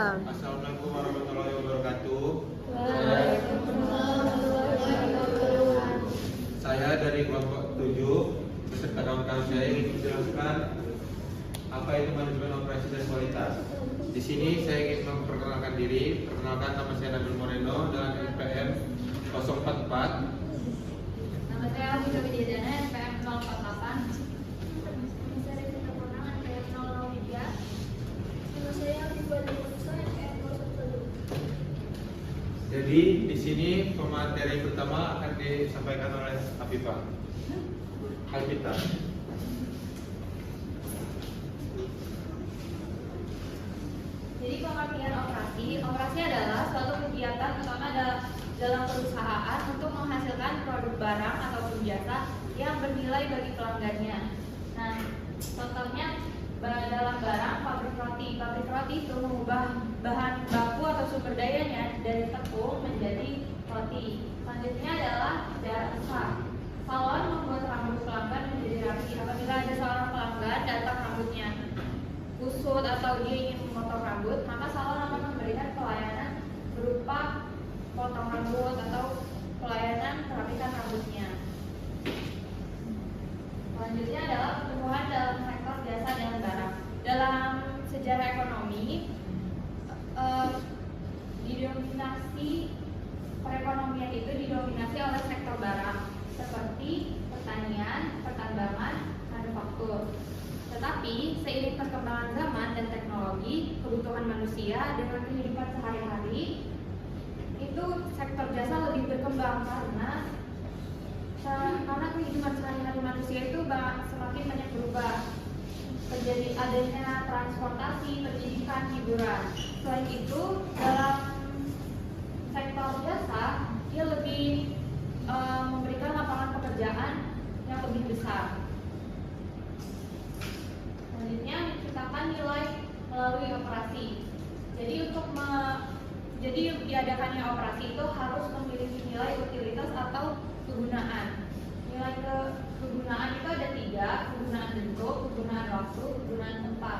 Waalaikumsalam. Assalamualaikum warahmatullahi wabarakatuh. Saya dari kelompok 7 beserta kawan-kawan saya ingin menjelaskan apa itu manajemen operasi dan kualitas. Di sini saya ingin memperkenalkan diri. Perkenalkan, nama saya Nabil Moreno dengan NPM 044. Nama saya Alvita Widyadana, NPM 048. Nama saya Rita Purnama, NPM 003. Nama saya Alvita Widyadana, NPM 010. Jadi di sini pemateri pertama akan disampaikan oleh Afifah. Alvita. Jadi pengertian operasi adalah suatu kegiatan utama dalam perusahaan untuk menghasilkan produk barang ataupun jasa yang bernilai bagi pelanggannya. Nah, contohnya dalam barang pabrik roti itu mengubah bahan baku atau sumber dayanya dari tepung menjadi roti. Selanjutnya adalah jasa. Salon membuat rambut pelanggan menjadi rapi. Apabila ada seorang pelanggan datang rambutnya kusut atau dia ingin memotong rambut, maka salon akan memberikan pelayanan berupa potong rambut atau pelayanan merapikan rambutnya. Selanjutnya adalah pertumbuhan dalam sektor jasa dan barang. Dalam sejarah ekonomi, perekonomian itu didominasi oleh sektor barang seperti pertanian, pertambangan, manufaktur. Tetapi seiring perkembangan zaman dan teknologi, kebutuhan manusia dengan kehidupan sehari-hari, itu sektor jasa lebih berkembang karena kehidupan sehari-hari manusia itu semakin banyak berubah. Terjadi adanya transportasi, pendidikan, hiburan. Selain itu, dalam sektor jasa, dia lebih memberikan lapangan pekerjaan yang lebih besar. Selanjutnya menciptakan nilai melalui operasi. Jadi diadakannya operasi itu harus memiliki nilai utilitas atau kegunaan. Nilai kegunaan itu ada 3: kegunaan bentuk, kegunaan waktu, kegunaan tempat.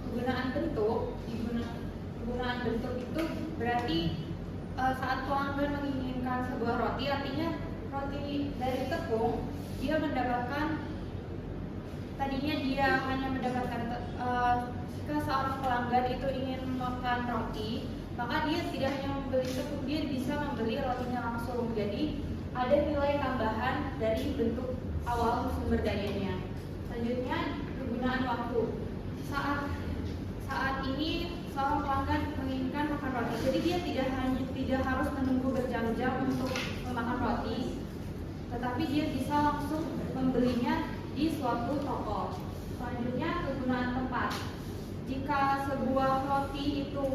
Kegunaan bentuk itu berarti saat pelanggan menginginkan sebuah roti, artinya roti dari tepung, dia mendapatkan, tadinya dia hanya mendapatkan jika seorang pelanggan itu ingin makan roti, maka dia tidak hanya membeli tepung, dia bisa membeli rotinya langsung. Jadi ada nilai tambahan dari bentuk awal sumber dayanya. Selanjutnya kegunaan waktu. Saat ini seorang pelanggan menginginkan makan roti, jadi dia tidak harus menunggu berjam-jam untuk memakan roti, tetapi dia bisa langsung membelinya di suatu toko. Selanjutnya kegunaan tempat. Jika sebuah roti itu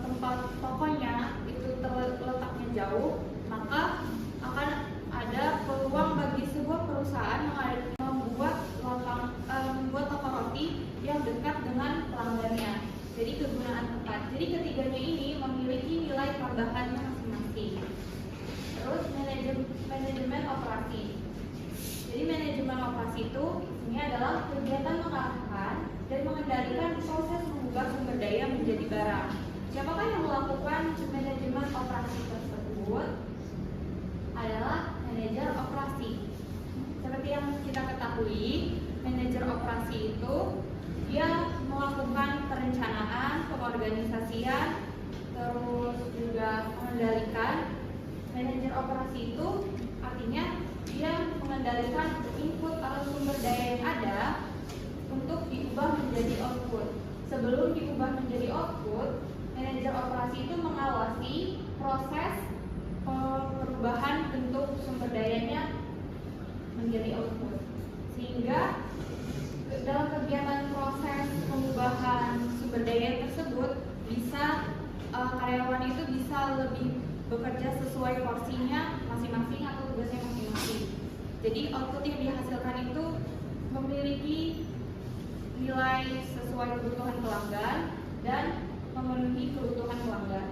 tempat tokonya itu terletaknya jauh, maka akan ada peluang bagi sebuah perusahaan membuat toko roti yang dekat dengan pelanggannya. Jadi kegunaan tempat. Jadi ketiganya ini memiliki nilai tambahannya masing-masing. Terus manajemen operasi. Jadi manajemen operasi itu ini adalah kegiatan mengarahkan dan mengendalikan proses mengubah sumber daya menjadi barang. Siapakah yang melakukan manajemen operasi tersebut? Adalah manajer operasi. Seperti yang kita ketahui, manajer operasi itu dia melakukan perencanaan, pengorganisasian, terus juga mengendalikan. Manajer operasi itu artinya dia mengendalikan input atau sumber daya yang ada untuk diubah menjadi output. Sebelum diubah menjadi output, manajer operasi itu mengawasi proses perubahan bentuk sumber dayanya menjadi output. Sehingga dalam kegiatan proses pengubahan sumber daya tersebut karyawan itu bisa lebih bekerja sesuai porsinya masing-masing atau tugasnya masing-masing. Jadi output yang dihasilkan itu memiliki nilai sesuai kebutuhan pelanggan dan memenuhi kebutuhan pelanggan.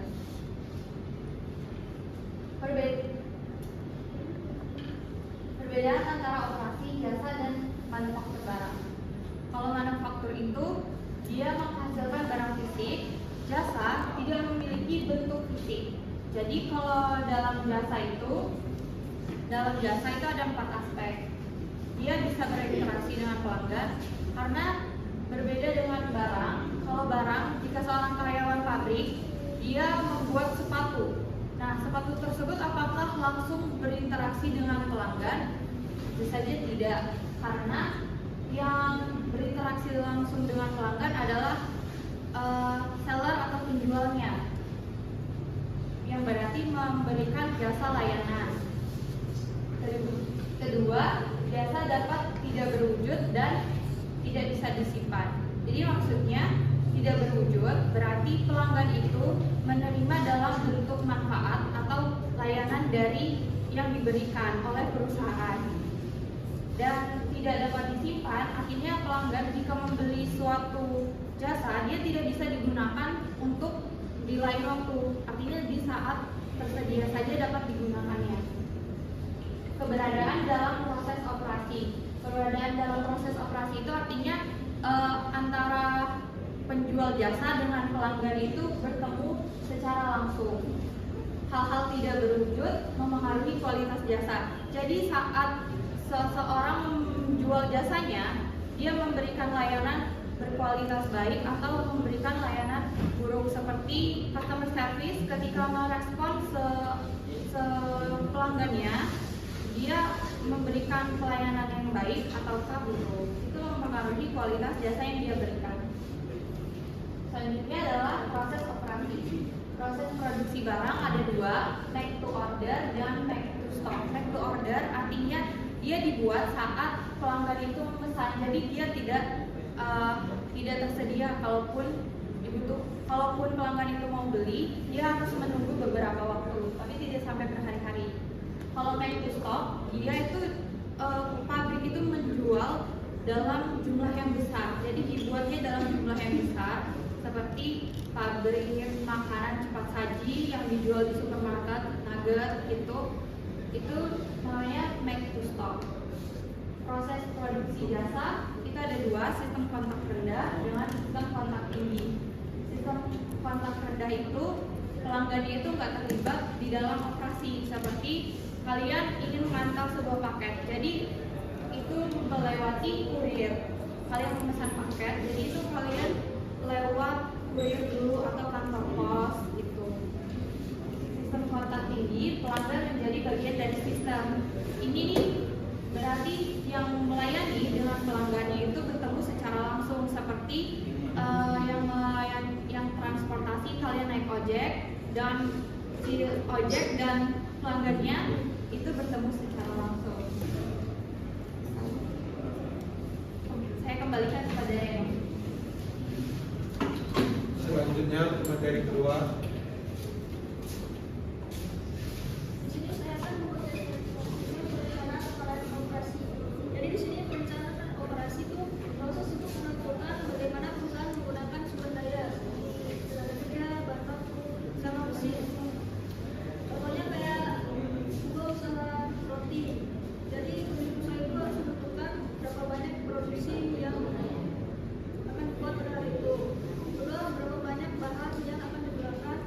Perbedaan antara operasi, jasa, dan manufaktur barang. Kalau manufaktur itu dia menghasilkan barang fisik. jasa tidak memiliki bentuk fisik. Jadi kalau dalam jasa itu ada 4 aspek. Dia bisa berinteraksi dengan pelanggan karena berbeda dengan barang. Kalau barang, jika seorang karyawan pabrik dia membuat sepatu. Nah, sepatu tersebut apakah langsung berinteraksi dengan pelanggan? Tentu saja tidak, karena yang berinteraksi langsung dengan pelanggan adalah seller atau penjualnya, yang berarti memberikan jasa layanan. Kedua, jasa dapat tidak berwujud dan tidak bisa disimpan. Jadi maksudnya tidak berwujud berarti pelanggan itu menerima dalam bentuk manfaat atau layanan dari yang diberikan oleh perusahaan. Dan tidak dapat disimpan, akhirnya pelanggan jika membeli suatu jasa dia tidak bisa digunakan untuk di lain waktu. Artinya di saat tersedia saja dapat digunakannya. Keberadaan dalam proses operasi. Keberadaan dalam proses operasi itu artinya antara penjual jasa dengan pelanggan itu bertemu secara langsung. Hal-hal tidak berwujud mempengaruhi kualitas jasa. Jadi saat seseorang menjual jasanya, dia memberikan layanan berkualitas baik atau memberikan layanan buruk, seperti customer service ketika merespon pelanggannya, dia memberikan pelayanan yang baik ataukah buruk. Itu mempengaruhi kualitas jasa yang dia berikan. Selanjutnya adalah proses operasi. Proses produksi barang ada 2, make to order dan make to stock. Make to order artinya dia dibuat saat pelanggan itu memesan, jadi dia tidak tersedia kalaupun pelanggan itu mau beli, dia harus menunggu beberapa waktu, tapi tidak sampai berhari-hari. Kalau make to stock, dia itu pabrik itu menjual dalam jumlah yang besar, jadi dibuatnya dalam jumlah yang besar, seperti pabrik makanan cepat saji yang dijual di supermarket, nugget itu namanya make to stock. Proses produksi jasa itu ada 2, sistem kontak rendah dengan sistem kontak tinggi. Sistem kontak rendah itu pelanggannya itu nggak terlibat di dalam operasi, seperti kalian ingin mengantar sebuah paket, jadi itu melewati kurir. Kalian memesan paket, jadi itu kalian lewat kurir dulu atau kantor pos gitu. Sistem kontak tinggi, pelanggan menjadi bagian dari sistem. Ini nih berarti yang melayani dengan pelanggannya itu bertemu secara langsung, seperti yang transportasi, kalian naik ojek dan si ojek dan pelanggannya itu bertemu secara langsung. Saya kembalikan kepada yang selanjutnya materi kedua. Berapa banyak bahan yang akan digunakan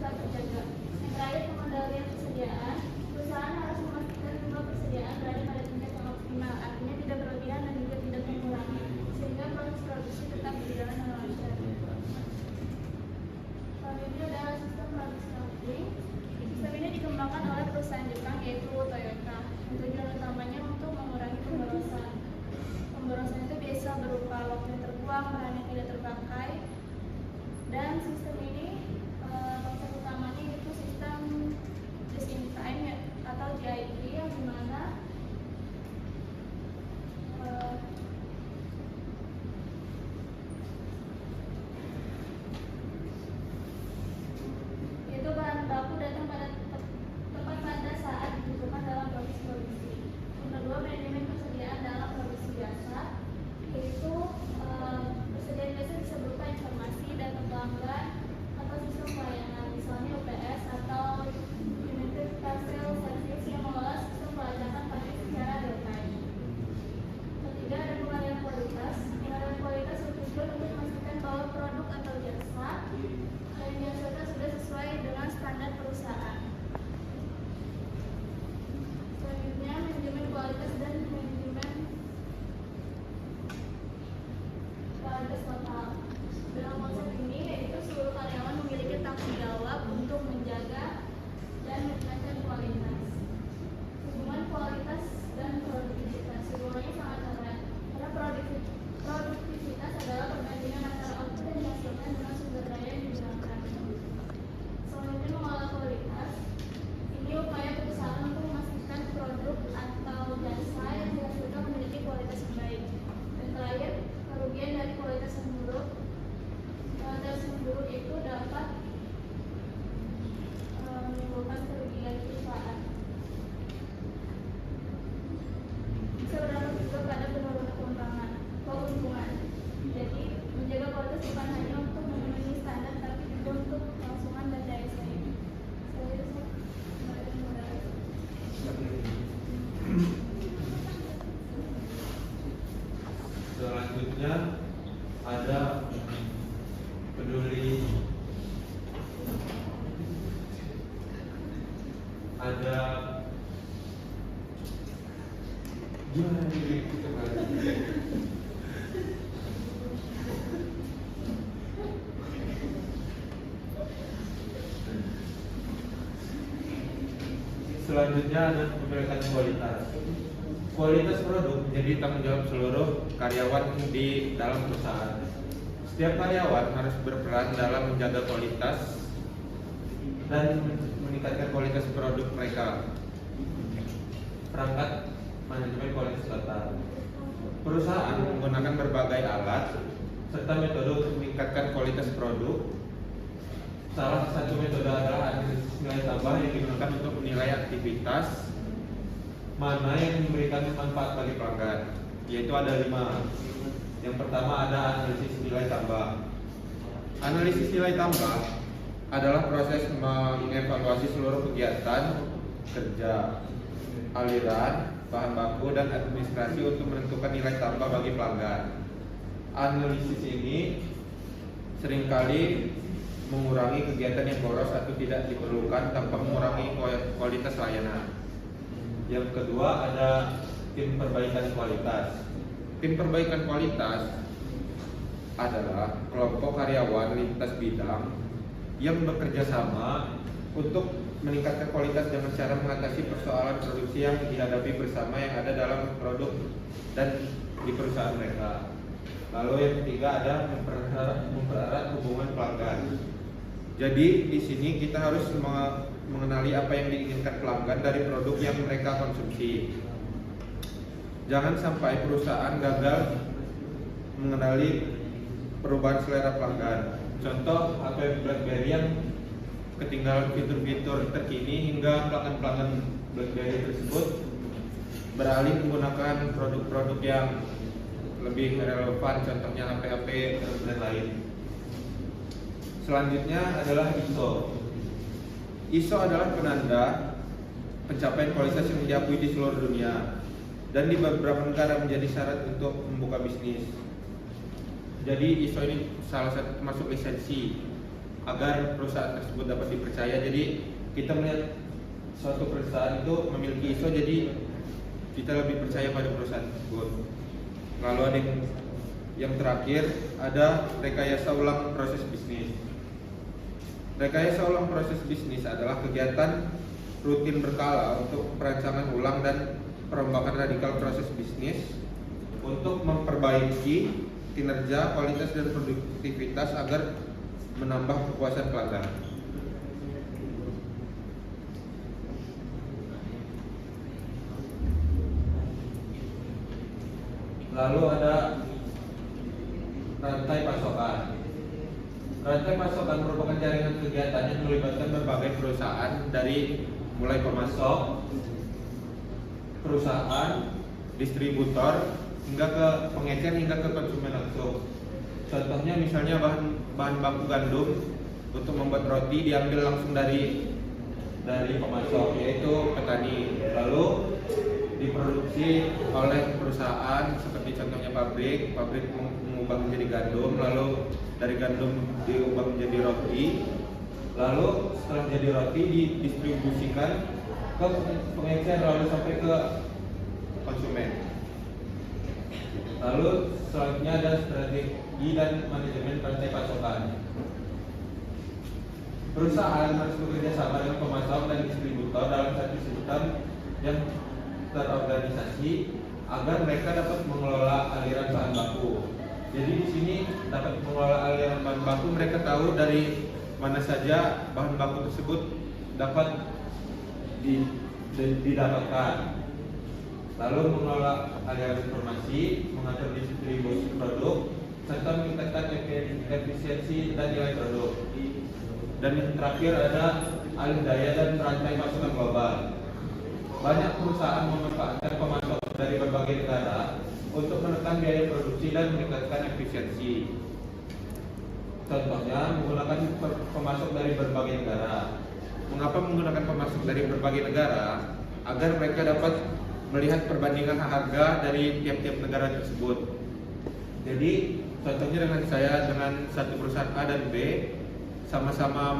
tetap terjaga. Yang terakhir, pengendalian persediaan. Perusahaan harus memastikan jumlah persediaan berada pada tingkat yang optimal, artinya tidak berlebihan dan juga tidak mengurangi, sehingga proses produksi tetap berjalan dengan lancar. Selanjutnya adalah sistem product coupling. Sistem ini dikembangkan oleh perusahaan Jepang yaitu Toyota. Tujuan utamanya untuk mengurangi pemborosan. Pemborosan itu biasa berupa waktu yang terbuang, bahan yang tidak terpakai, dan sistem ini konsep utamanya itu sistem just in time ya, atau JIT, yang dimana itu bahan baku datang pada tepat pada saat dibutuhkan dalam proses produksi. Yang kedua, manajemen persediaan dalam produksi biasa, yaitu persediaan biasa bisa berupa informasi, data pelanggan, atau sistem pelayanan, misalnya UPS atau United Parcel Service yang mengolah sistem pelacakan paket secara real time. Ketiga, ada pengalihan kualitas. Pengalihan kualitas bertujuan untuk memastikan bahwa produk atau jasa yang dihasilkan sudah sesuai dengan standar perusahaan. Selanjutnya, manajemen kualitas dan manajemen kualitas total. Dalam konsep ini, yaitu seluruh karyawan memiliki tanggung jawab untuk menjaga dan meningkatkan kualitas. Hubungan kualitas dan produktivitas. Hubungannya sangat erat, karena produktivitas adalah perbandingan antara output yang dihasilkan dengan sumber daya yang digunakan. Selanjutnya, mengolah kualitas. Ini upaya perusahaan untuk memastikan produk atau jasa yang dihasilkan memiliki kualitas yang baik. Dan terakhir, kerugian dari kualitas yang buruk. Kualitas yang buruk itu dapat menimbulkan kerugian perusahaan. Bisa berdampak juga pada penurunan keuntungan. Jadi, menjaga kualitas bukan hanya untuk memenuhi standar, tapi juga untuk kelangsungan dan daya saing. Saya kembali ke moderator. Selanjutnya ada peduli, ada gimana nih kita selanjutnya ada pemeriksaan kualitas. Kualitas produk menjadi tanggung jawab seluruh karyawan di dalam perusahaan. Setiap karyawan harus berperan dalam menjaga kualitas dan meningkatkan kualitas produk mereka. Perangkat manajemen kualitas total. Perusahaan menggunakan berbagai alat serta metode untuk meningkatkan kualitas produk. Salah satu metode adalah analisis nilai tambah yang digunakan untuk menilai aktivitas mana yang memberikan manfaat bagi pelanggan, yaitu ada 5. Yang pertama ada analisis nilai tambah. Analisis nilai tambah adalah proses mengevaluasi seluruh kegiatan kerja, aliran, bahan baku, dan administrasi untuk menentukan nilai tambah bagi pelanggan. Analisis ini seringkali mengurangi kegiatan yang boros atau tidak diperlukan tanpa mengurangi kualitas layanan. Yang kedua ada tim perbaikan kualitas. Tim perbaikan kualitas adalah kelompok karyawan lintas bidang yang bekerja sama untuk meningkatkan kualitas dengan cara mengatasi persoalan produksi yang dihadapi bersama yang ada dalam produk dan di perusahaan mereka. Lalu yang ketiga ada mempererat hubungan pelanggan. Jadi di sini kita harus mengenali apa yang diinginkan pelanggan dari produk yang mereka konsumsi. Jangan sampai perusahaan gagal mengenali perubahan selera pelanggan. Contoh HP BlackBerry yang ketinggalan fitur-fitur terkini hingga pelanggan-pelanggan BlackBerry tersebut beralih menggunakan produk-produk yang lebih relevan, contohnya HP-HP dan lain. Selanjutnya adalah ISO. ISO adalah penanda pencapaian kualitas yang diakui di seluruh dunia dan di beberapa negara menjadi syarat untuk membuka bisnis. Jadi ISO ini salah satu termasuk lisensi. agar perusahaan tersebut dapat dipercaya. Jadi kita melihat suatu perusahaan itu memiliki ISO, jadi kita lebih percaya pada perusahaan tersebut. Lalu ada yang terakhir, ada rekayasa ulang proses bisnis. Rekayasa ulang proses bisnis adalah kegiatan rutin berkala untuk perancangan ulang dan perombakan radikal proses bisnis untuk memperbaiki kinerja, kualitas, dan produktivitas agar menambah kepuasan pelanggan. Lalu ada rantai pasokan. Rantai pasokan merupakan jaringan kegiatan yang melibatkan berbagai perusahaan dari mulai pemasok, perusahaan, distributor, hingga ke pengecer hingga ke konsumen langsung. Contohnya misalnya bahan baku gandum untuk membuat roti diambil langsung dari pemasok, yaitu petani. Lalu diproduksi oleh perusahaan seperti contohnya pabrik mengubah menjadi gandum, lalu dari gandum diubah menjadi roti, lalu setelah jadi roti didistribusikan ke pengecer lalu sampai ke konsumen. Lalu selanjutnya ada strategi dan manajemen rantai pasokan. Perusahaan harus bekerja sama dengan pemasok dan distributor dalam satu sistem yang terorganisasi agar mereka dapat mengelola aliran bahan baku. Jadi di sini dapat mengelola aliran bahan baku, mereka tahu dari mana saja bahan baku tersebut dapat didapatkan. Lalu mengelola aliran informasi, mengatur distribusi produk, serta meningkatkan efisiensi dan nilai produk. Dan yang terakhir ada alih daya dan rantai pasokan global. Banyak perusahaan memanfaatkan pemasok dari berbagai negara untuk menekan biaya produksi dan meningkatkan efisiensi. Contohnya menggunakan pemasok dari berbagai negara. Mengapa menggunakan pemasok dari berbagai negara? Agar mereka dapat melihat perbandingan harga dari tiap-tiap negara tersebut. Jadi contohnya dengan satu perusahaan A dan B sama-sama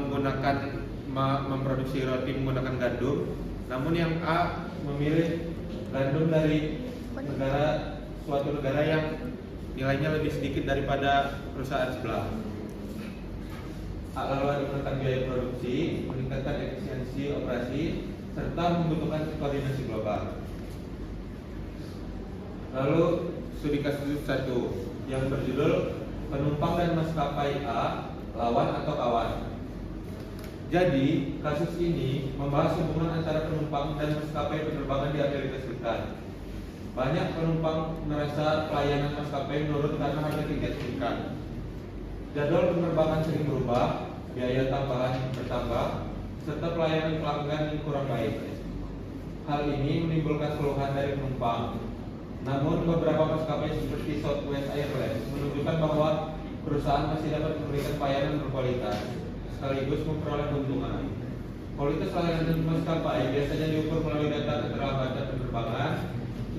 memproduksi roti menggunakan gandum, namun yang A memilih gandum dari suatu negara yang nilainya lebih sedikit daripada perusahaan sebelah. Lalu ada menekan biaya produksi, meningkatkan efisiensi operasi, serta membutuhkan koordinasi global. Lalu studi kasus 1 yang berjudul Penumpang dan Maskapai A, Lawan atau Kawan. Jadi, kasus ini membahas hubungan antara penumpang dan maskapai penerbangan di Amerika Serikat. Banyak penumpang merasa pelayanan maskapai menurun karena harga tiket meningkat. Jadwal penerbangan sering berubah, biaya tambahan bertambah, serta pelayanan pelanggan yang kurang baik. Hal ini menimbulkan keluhan dari penumpang. Namun beberapa maskapai seperti Southwest Airlines menunjukkan bahwa perusahaan masih dapat memberikan pelayanan berkualitas sekaligus memperoleh keuntungan. Kualitas layanan maskapai biasanya diukur melalui data keterlambatan penerbangan,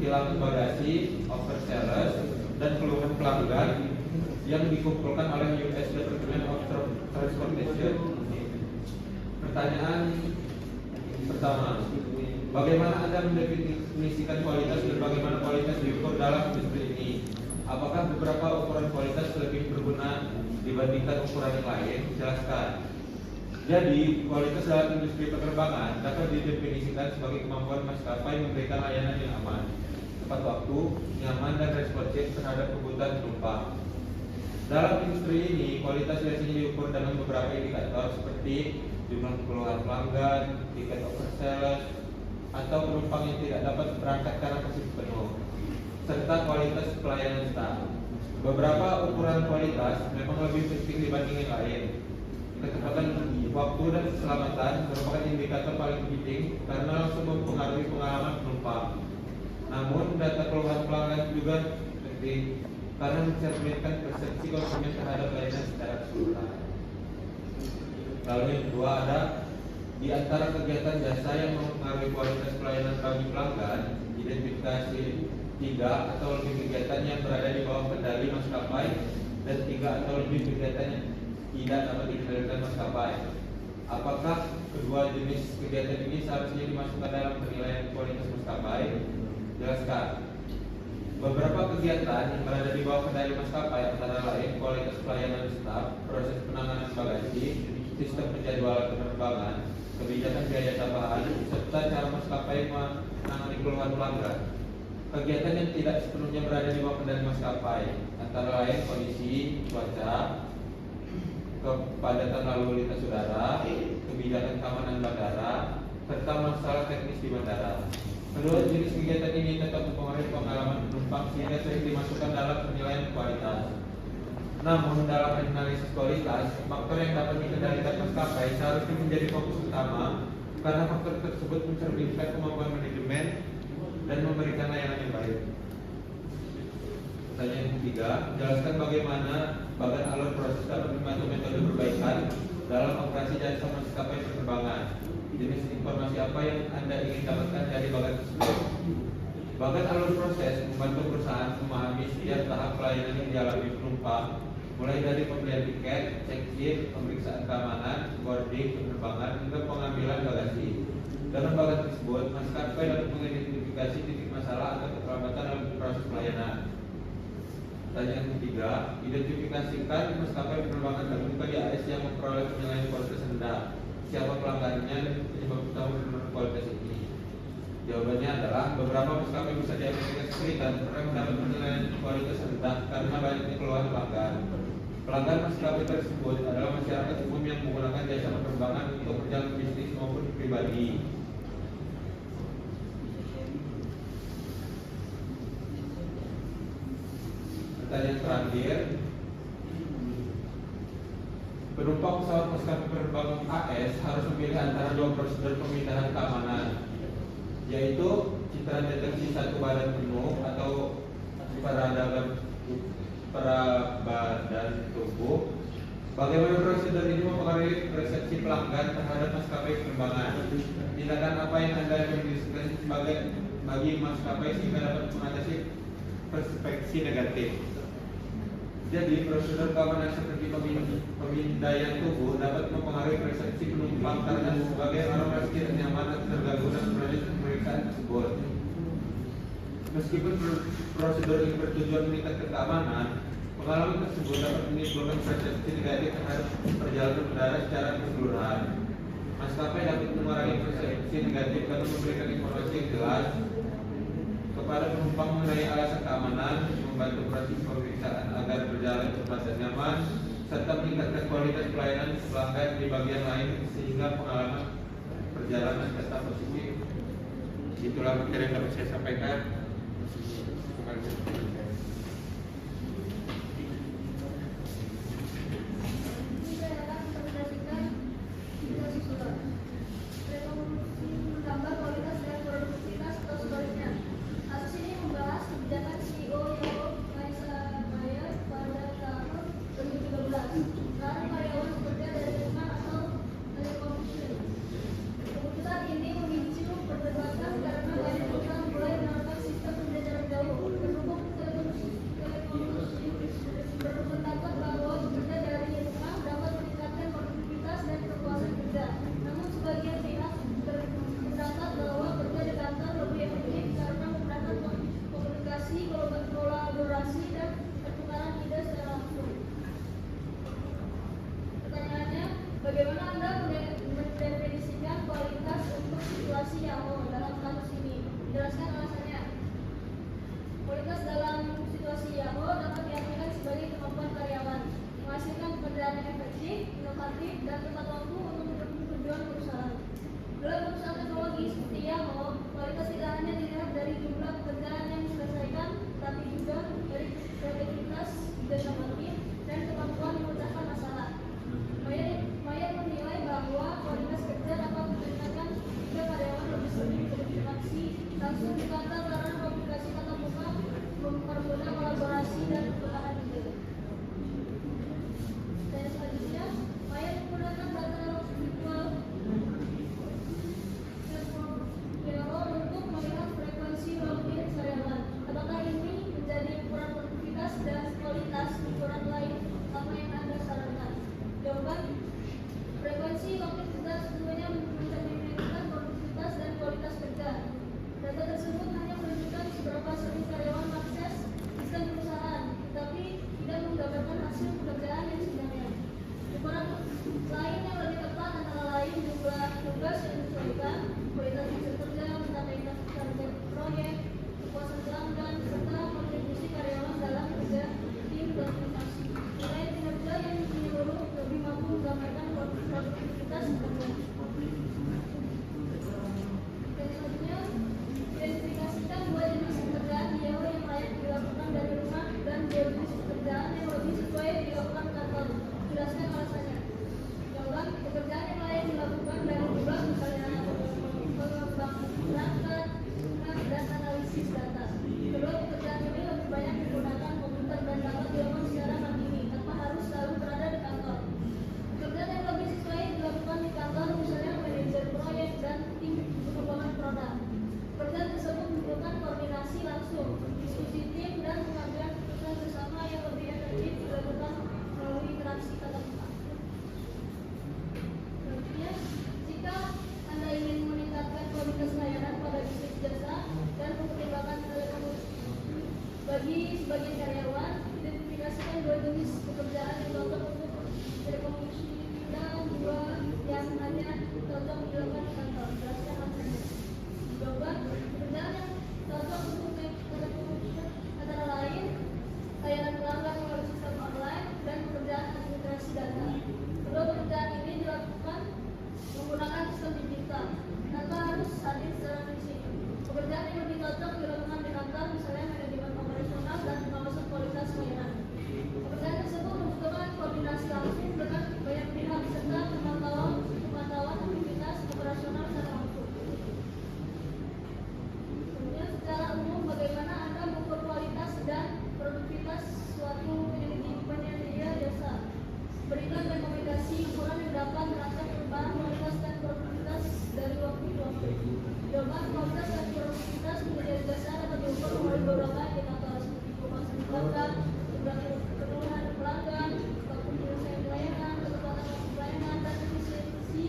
hilang bagasi, oversellers, dan keluhan pelanggan yang dikumpulkan oleh US Department of Transportation. Pertanyaan pertama, bagaimana Anda mendefinisikan kualitas dan bagaimana kualitas diukur dalam industri ini? Apakah beberapa ukuran kualitas lebih berguna dibandingkan ukuran yang lain? Jelaskan. Jadi, kualitas dalam industri penerbangan dapat didefinisikan sebagai kemampuan maskapai memberikan layanan yang aman, tepat waktu, nyaman, dan responsif terhadap kebutuhan penumpang. Dalam industri ini, kualitas biasanya diukur dengan beberapa indikator seperti jumlah keluhan pelanggan, tiket oversellers, atau penumpang yang tidak dapat berangkat karena posisi penuh, serta kualitas pelayanan staff. Beberapa ukuran kualitas memang lebih penting dibanding yang lain. Kecepatan waktu dan keselamatan merupakan indikator paling penting karena langsung mempengaruhi pengalaman penumpang. Namun data keluhan pelanggan juga penting karena mencerminkan persepsi konsumen terhadap layanan secara keseluruhan. Lalu yang kedua ada di antara kegiatan jasa yang mempengaruhi kualitas pelayanan bagi pelanggan, identifikasi 3 atau lebih kegiatan yang berada di bawah kendali maskapai dan 3 atau lebih kegiatan tidak dapat dikendalikan maskapai. Apakah kedua jenis kegiatan ini seharusnya dimasukkan dalam penilaian kualitas maskapai? Jelaskan. Beberapa kegiatan yang berada di bawah kendali maskapai antara lain kualitas pelayanan staf, proses penanganan bagasi, sistem penjadwalan penerbangan, kebijakan biaya tambahan, serta cara maskapai menangani keluhan pelanggan. Kegiatan yang tidak sepenuhnya berada di bawah kendali maskapai antara lain kondisi cuaca, kepadatan lalu lintas udara, kebijakan keamanan bandara, serta masalah teknis di bandara. Kedua jenis kegiatan ini tetap mempengaruhi pengalaman penumpang sehingga sering dimasukkan dalam penilaian kualitas. Namun dalam analisis kualitas, faktor yang dapat dikendalikan maskapai seharusnya menjadi fokus utama karena faktor tersebut mencerminkan kemampuan manajemen dan memberikan layanan yang baik. Pertanyaan yang ketiga, jelaskan bagaimana bagian alur proses dapat membantu metode perbaikan dalam operasi jasa maskapai penerbangan. Jenis informasi apa yang Anda ingin dapatkan dari bagian tersebut? Bagian alur proses membantu perusahaan memahami setiap tahap pelayanan yang dialami penumpang, mulai dari pembelian tiket, check-in, pemeriksaan keamanan, boarding, penerbangan, hingga pengambilan bagasi. Dalam bagian tersebut, maskapai dapat mengidentifikasi titik masalah atau keterlambatan dalam proses pelayanan. Pertanyaan ketiga, identifikasikan maskapai penerbangan terbuka di AS yang memperoleh penilaian kualitas rendah. Siapa pelanggannya dan penyebab utama penurunan kualitas ini? Jawabannya adalah beberapa maskapai bisa diaplikasikan pernah mendapat penilaian kualitas rendah karena banyaknya keluhan pelanggan. Pelanggan maskapai tersebut adalah masyarakat umum yang menggunakan jasa penerbangan untuk perjalanan bisnis maupun pribadi. Pertanyaan terakhir, penumpang pesawat maskapai penerbangan AS harus memilih antara dua prosedur pemindahan keamanan, yaitu citra deteksi satu badan penuh atau badan tubuh. Bagaimana prosedur ini mempengaruhi persepsi pelanggan terhadap maskapai penerbangan? Tindakan apa yang Anda berikan sebagai bagi maskapai sehingga dapat mengatasi persepsi negatif? Jadi prosedur keamanan seperti pemindaian tubuh dapat mempengaruhi persepsi penumpang karena sebagai orang merasa tidak nyaman atau terganggu dalam proses pemeriksaan tersebut. Meskipun prosedur ini bertujuan meningkatkan keamanan, pengalaman tersebut dapat menimbulkan persepsi negatif terhadap perjalanan udara secara keseluruhan. Maskapai dapat mengurangi persepsi negatif dengan memberikan informasi yang jelas kepada penumpang mengenai alasan keamanan, membantu proses pemeriksaan agar berjalan cepat dan nyaman, serta meningkatkan kualitas pelayanan pelanggan di bagian lain sehingga pengalaman perjalanan tetap positif. Itulah materi yang dapat saya sampaikan. Terima kasih. Bagaimana Anda mendefinisikan kualitas untuk situasi YAHO dalam kasus ini? Jelaskan alasannya. Kualitas dalam situasi YAHO dapat diartikan sebagai kemampuan karyawan menghasilkan pekerjaan yang efektif, inovatif, dan tepat waktu untuk mendukung tujuan perusahaan. Dalam perusahaan teknologi seperti YAHO, kualitas tidak hanya dilihat dari jumlah pekerjaan yang diselesaikan, tapi juga dari kreativitas, ide inovatif, dan kemampuan memecahkan masalah. Maya menilai bahwa kualitas kerja dapat meningkatkan jika karyawan lebih sering berinteraksi langsung di kantor karena komunikasi tatap muka mempermudah kolaborasi dan pertukaran ide. Dan selanjutnya, Maya menggunakan data virtual untuk melihat perbankan, serta kontribusi karyawan dalam kerja tim dan organisasi. Nilai kinerja yang menyeluruh lebih mampu menggambarkan produktivitas kerja. Dan selanjutnya, identifikasikan dua jenis pekerjaan ideal yang layak dilakukan dari rumah dan dua jenis pekerjaan yang lebih sesuai dilakukan kantor. Jelaskan alasannya. Jawaban, pekerjaan yang layak dilakukan dari rumah misalnya pengembang perangkat, dan analisis data. Kedua, pekerjaan ini lebih banyak menggunakan komputer dan dapat dilakukan secara mandiri tanpa harus selalu berada di kantor. Pekerjaan yang lebih sesuai dilakukan di kantor misalnya manajer proyek dan tim pengembangan produk. Pekerjaan tersebut membutuhkan koordinasi langsung, diskusi tim, dan pengambilan keputusan bersama yang lebih efektif dilakukan melalui interaksi tatap muka. Selanjutnya, jika Anda ingin meningkatkan kualitas layanan pada bisnis jasa dan mempertimbangkan telekomunikasi bagi sebagian karyawan, identifikasikan dua jenis pekerjaan yang cocok untuk telekomunikasi dan dua yang hanya cocok dilakukan di kantor. Jelaskan alasannya. Jawaban, pekerjaan yang cocok untuk telekomunikasi antara lain layanan pelanggan melalui sistem online dan pekerjaan administrasi data. Kedua pekerjaan ini dilakukan menggunakan sistem digital tanpa harus hadir secara fisik. Pekerjaan yang lebih cocok dilakukan di kantor misalnya manajemen operasional dan pengawasan kualitas layanan. Pekerjaan tersebut membutuhkan koordinasi langsung dengan banyak pihak serta pemantauan aktivitas operasional secara langsung. Kemudian secara umum bagaimana Anda mengukur kualitas dan produktivitas suatu penyedia jasa? Berikan rekomendasi ukuran yang dapat melacak perubahan kualitas dan produktivitas dari waktu ke waktu. Jawaban, kualitas dan produktivitas penyedia jasa dapat diukur melalui beberapa indikator seperti kepuasan pelanggan, jumlah kebutuhan pelanggan, waktu penyelesaian pelayanan, ketepatan waktu pelayanan, dan efisiensi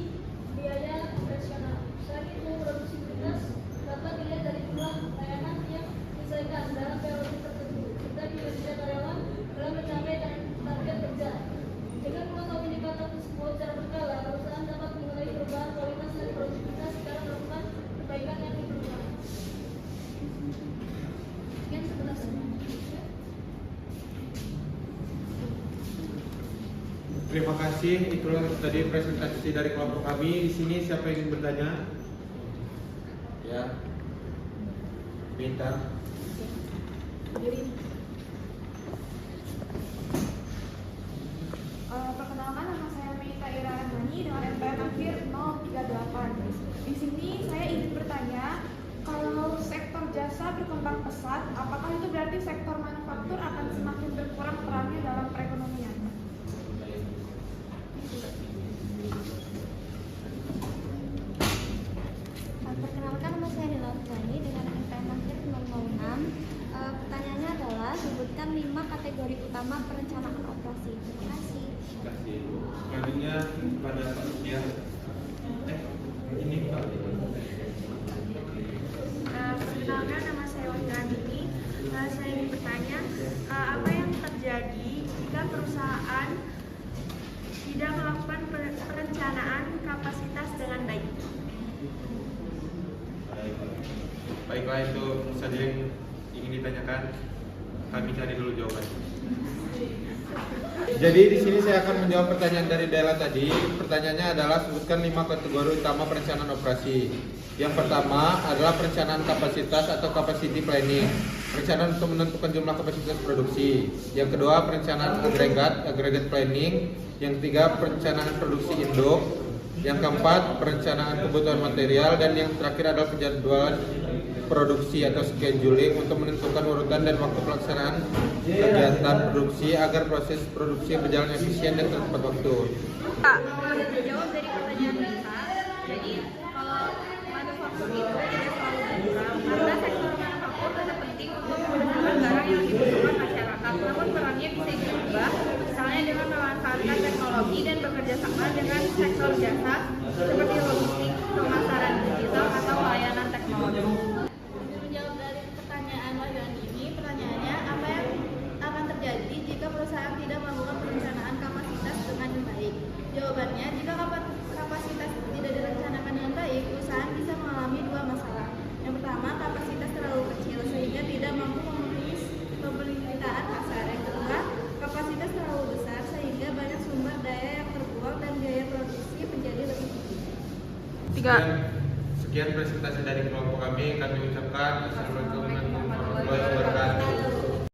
biaya operasional. Selain itu, produktivitas dapat dilihat dari jumlah layanan yang diselesaikan dalam periode tertentu, serta kinerja karyawan dalam mencapai target kerja. Dengan mengetahui indikator tersebut secara berkala, perusahaan dapat menilai perubahan kualitas dan produktivitas secara melakukan perbaikan yang diperlukan. Sekian 11. Terima kasih. Itulah tadi presentasi dari kelompok kami. Di sini siapa yang ingin bertanya? Ya, minta. Perkenalkan, nama saya Meita Ira Rahmani dengan NPM akhir 038. Di sini saya ingin bertanya, kalau sektor jasa berkembang pesat, apakah itu berarti sektor manufaktur akan semakin berkurang perannya dalam perekonomian? Perkenalkan, nama saya Nila Utsani dengan NPM akhir 006. Pertanyaannya adalah sebutkan 5 kategori utama perencanaan operasi. Terima kasih. Terima kasih. Selanjutnya pada Pak Rupiah. Ini Pak. Perkenalkan, nama saya Wahida Andini. Saya ingin bertanya, apa yang terjadi jika perusahaan tidak melakukan perencanaan kapasitas dengan baik? Baiklah, itu saja yang ingin ditanyakan. Kami cari dulu jawabannya. Jadi di sini saya akan menjawab pertanyaan dari Dela tadi. Pertanyaannya adalah sebutkan 5 kategori utama perencanaan operasi. Yang pertama adalah perencanaan kapasitas atau capacity planning, perencanaan untuk menentukan jumlah kapasitas produksi. Yang kedua, perencanaan agregat planning. Yang ketiga, perencanaan produksi induk. Yang keempat, perencanaan kebutuhan material. Dan yang terakhir adalah penjadwalan produksi atau scheduling untuk menentukan urutan dan waktu pelaksanaan kegiatan produksi agar proses produksi berjalan efisien dan tepat waktu. Pak, menjawab dari pertanyaan kita, jadi kalau manufaktur itu tidak selalu berkurang karena sektor manufaktur tetap penting untuk memperolehkan barang yang dibutuhkan masyarakat. Namun perannya bisa diubah, misalnya dengan memanfaatkan teknologi dan bekerja sama dengan sektor jasa seperti logistik, pemasaran digital atau layanan teknologi. Menjawab dari pertanyaan Wahyuan ini, pertanyaannya apa yang akan terjadi jika perusahaan tidak melakukan perencanaan kapasitas dengan baik? Jawabannya, jika kapasitas tidak direncanakan dengan baik, perusahaan bisa mengalami dua masalah. Yang pertama, kapasitas terlalu kecil sehingga tidak mampu Sekian presentasi dari kelompok kami ucapkan assalamualaikum warahmatullahi wabarakatuh.